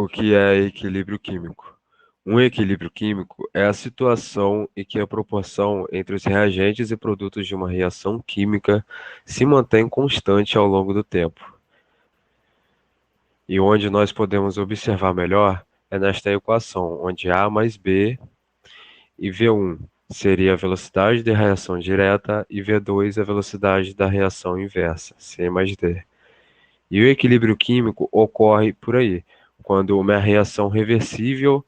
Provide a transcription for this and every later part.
O que é equilíbrio químico? Um equilíbrio químico é a situação em que a proporção entre os reagentes e produtos de uma reação química se mantém constante ao longo do tempo. E onde nós podemos observar melhor é nesta equação, onde A mais B e V1 seria a velocidade da reação direta e V2 a velocidade da reação inversa, C mais D. E o equilíbrio químico ocorre por aí, quando uma reação reversível,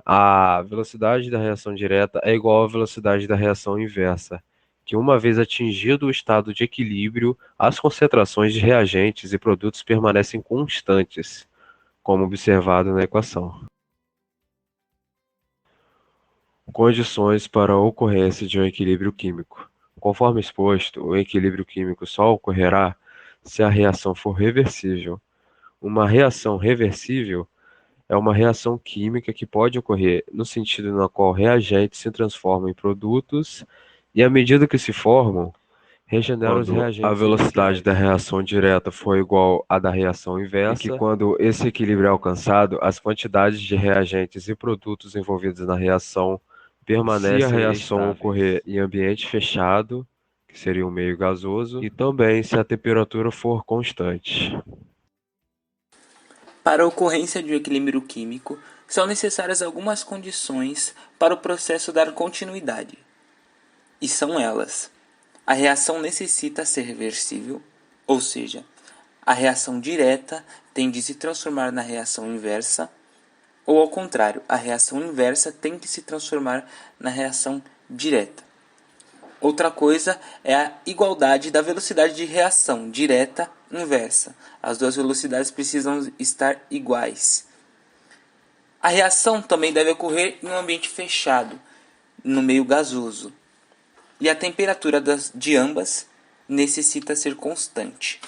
a velocidade da reação direta é igual à velocidade da reação inversa, que uma vez atingido o estado de equilíbrio, as concentrações de reagentes e produtos permanecem constantes, como observado na equação. Condições para a ocorrência de um equilíbrio químico. Conforme exposto, o equilíbrio químico só ocorrerá se a reação for reversível. Uma reação reversível é uma reação química que pode ocorrer no sentido na qual reagentes se transformam em produtos e, à medida que se formam, regeneram os reagentes. Quando a velocidade da reação direta for igual à da reação inversa, e que quando esse equilíbrio é alcançado, as quantidades de reagentes e produtos envolvidos na reação permanecem estáveis. Se a reação ocorrer em ambiente fechado, que seria um meio gasoso, e também se a temperatura for constante. Para a ocorrência de um equilíbrio químico, são necessárias algumas condições para o processo dar continuidade. E são elas: a reação necessita ser reversível, ou seja, a reação direta tem de se transformar na reação inversa, ou ao contrário, a reação inversa tem que se transformar na reação direta. Outra coisa é a igualdade da velocidade de reação direta inversa. As duas velocidades precisam estar iguais. A reação também deve ocorrer em um ambiente fechado, no meio gasoso. E a temperatura de ambas necessita ser constante.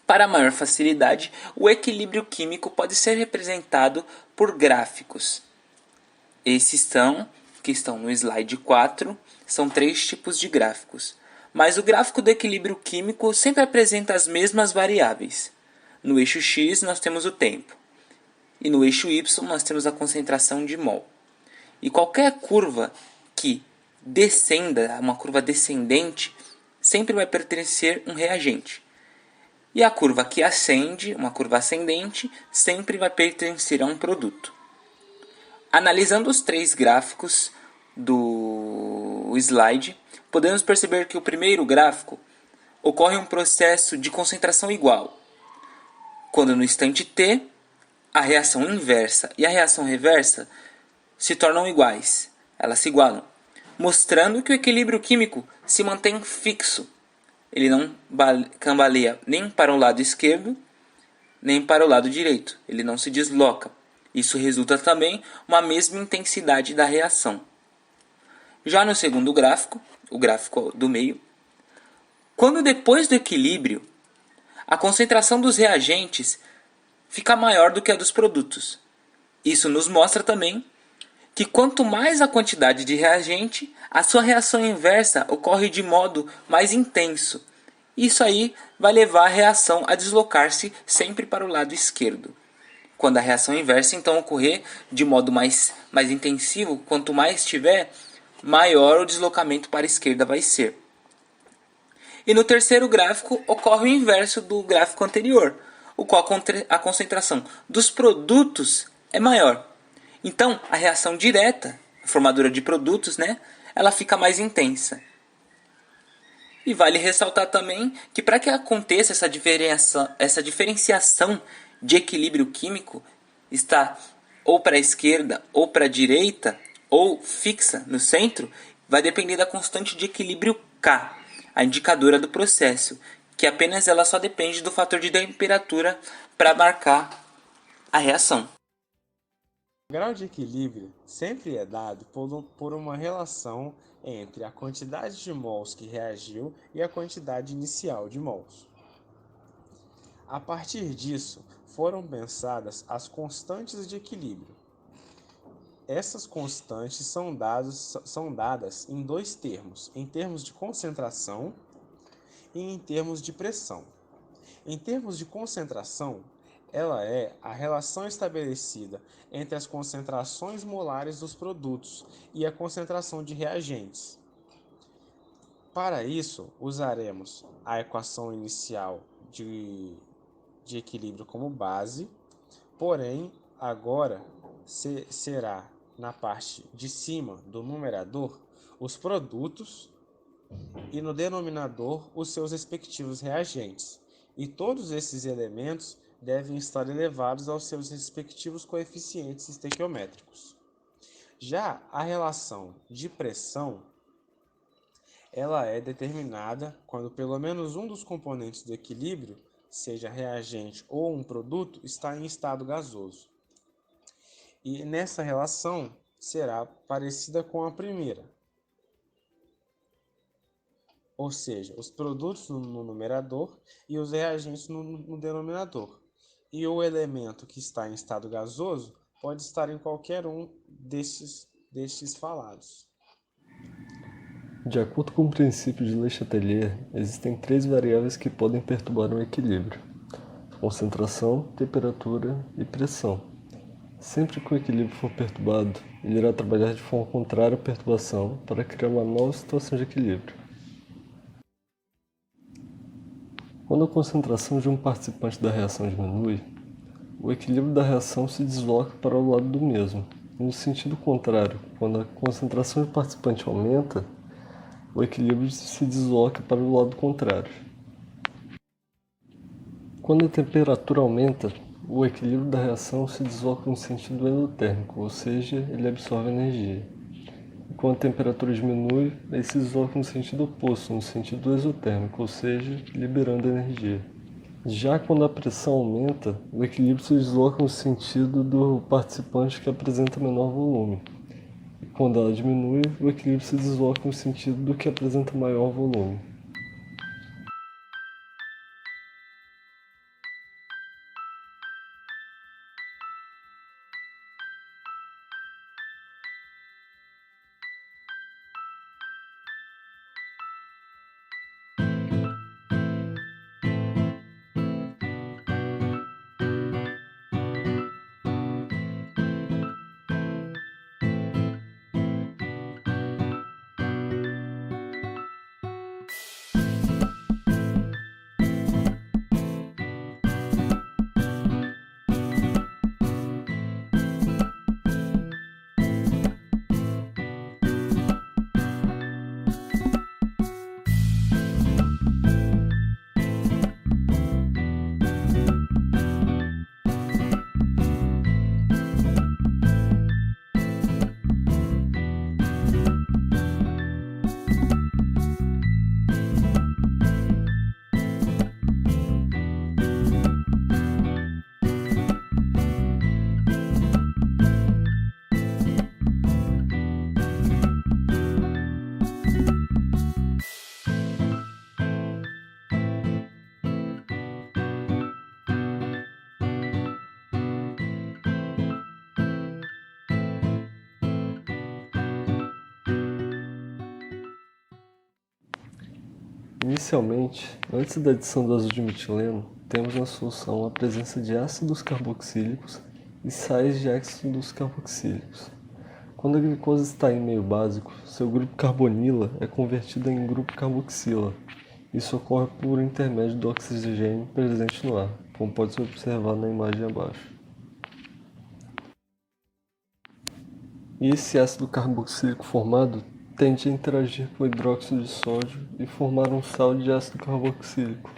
Para maior facilidade, o equilíbrio químico pode ser representado por gráficos. Esses que estão no slide 4, são 3 tipos de gráficos. Mas o gráfico do equilíbrio químico sempre apresenta as mesmas variáveis. No eixo X nós temos o tempo. E no eixo Y nós temos a concentração de mol. E qualquer curva que descenda, uma curva descendente, sempre vai pertencer um reagente. E a curva que ascende, uma curva ascendente, sempre vai pertencer a um produto. Analisando os 3 gráficos do slide, podemos perceber que o primeiro gráfico ocorre um processo de concentração igual, quando no instante t, a reação inversa e a reação reversa se tornam iguais, elas se igualam, mostrando que o equilíbrio químico se mantém fixo. Ele não cambaleia nem para o lado esquerdo, nem para o lado direito, ele não se desloca. Isso resulta também uma mesma intensidade da reação. Já no segundo gráfico, o gráfico do meio, quando depois do equilíbrio, a concentração dos reagentes fica maior do que a dos produtos. Isso nos mostra também que quanto mais a quantidade de reagente, a sua reação inversa ocorre de modo mais intenso. Isso aí vai levar a reação a deslocar-se sempre para o lado esquerdo. Quando a reação inversa então ocorrer de modo mais intensivo, quanto mais tiver, maior o deslocamento para a esquerda vai ser. E no terceiro gráfico ocorre o inverso do gráfico anterior, o qual a concentração dos produtos é maior. Então a reação direta, a formadura de produtos, ela fica mais intensa. E vale ressaltar também que para que aconteça essa diferenciação de equilíbrio químico, está ou para a esquerda ou para a direita, ou fixa no centro, vai depender da constante de equilíbrio K, a indicadora do processo, que apenas ela só depende do fator de temperatura para marcar a reação. O grau de equilíbrio sempre é dado por uma relação entre a quantidade de mols que reagiu e a quantidade inicial de mols. A partir disso, foram pensadas as constantes de equilíbrio. Essas constantes são dadas em 2 termos, em termos de concentração e em termos de pressão. Em termos de concentração, Ela é a relação estabelecida entre as concentrações molares dos produtos e a concentração de reagentes. Para isso, usaremos a equação inicial de equilíbrio como base, porém, agora será na parte de cima do numerador os produtos e no denominador os seus respectivos reagentes. E todos esses elementos devem estar elevados aos seus respectivos coeficientes estequiométricos. Já a relação de pressão, ela é determinada quando pelo menos um dos componentes do equilíbrio, seja reagente ou um produto, está em estado gasoso. E nessa relação será parecida com a primeira, ou seja, os produtos no numerador e os reagentes no denominador. E o elemento que está em estado gasoso pode estar em qualquer um destes falados. De acordo com o princípio de Le Chatelier, existem 3 variáveis que podem perturbar o equilíbrio: concentração, temperatura e pressão. Sempre que o equilíbrio for perturbado, ele irá trabalhar de forma contrária à perturbação para criar uma nova situação de equilíbrio. Quando a concentração de um participante da reação diminui, o equilíbrio da reação se desloca para o lado do mesmo. No sentido contrário, quando a concentração de participante aumenta, o equilíbrio se desloca para o lado contrário. Quando a temperatura aumenta, o equilíbrio da reação se desloca no sentido endotérmico, ou seja, ele absorve energia. E quando a temperatura diminui, ele se desloca no sentido oposto, no sentido exotérmico, ou seja, liberando energia. Já quando a pressão aumenta, o equilíbrio se desloca no sentido do participante que apresenta menor volume. E quando ela diminui, o equilíbrio se desloca no sentido do que apresenta maior volume. Inicialmente, antes da adição do azul de metileno, temos na solução a presença de ácidos carboxílicos e sais de ácidos carboxílicos. Quando a glicose está em meio básico, seu grupo carbonila é convertido em grupo carboxila. Isso ocorre por intermédio do oxigênio presente no ar, como pode-se observar na imagem abaixo. E esse ácido carboxílico formado tende a interagir com o hidróxido de sódio e formar um sal de ácido carboxílico.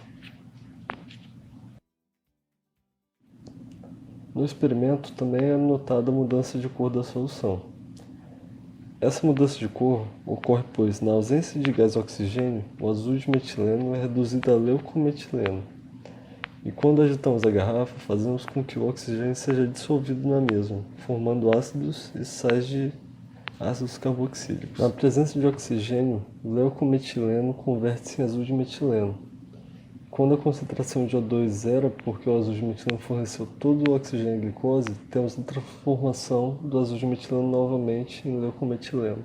No experimento também é notada a mudança de cor da solução. Essa mudança de cor ocorre pois, na ausência de gás oxigênio, o azul de metileno é reduzido a leucometileno. E quando agitamos a garrafa, fazemos com que o oxigênio seja dissolvido na mesma, formando ácidos e sais de ácidos carboxílicos. Na presença de oxigênio, o leucometileno converte-se em azul de metileno. Quando a concentração de O2 zera porque o azul de metileno forneceu todo o oxigênio e glicose, temos a transformação do azul de metileno novamente em leucometileno.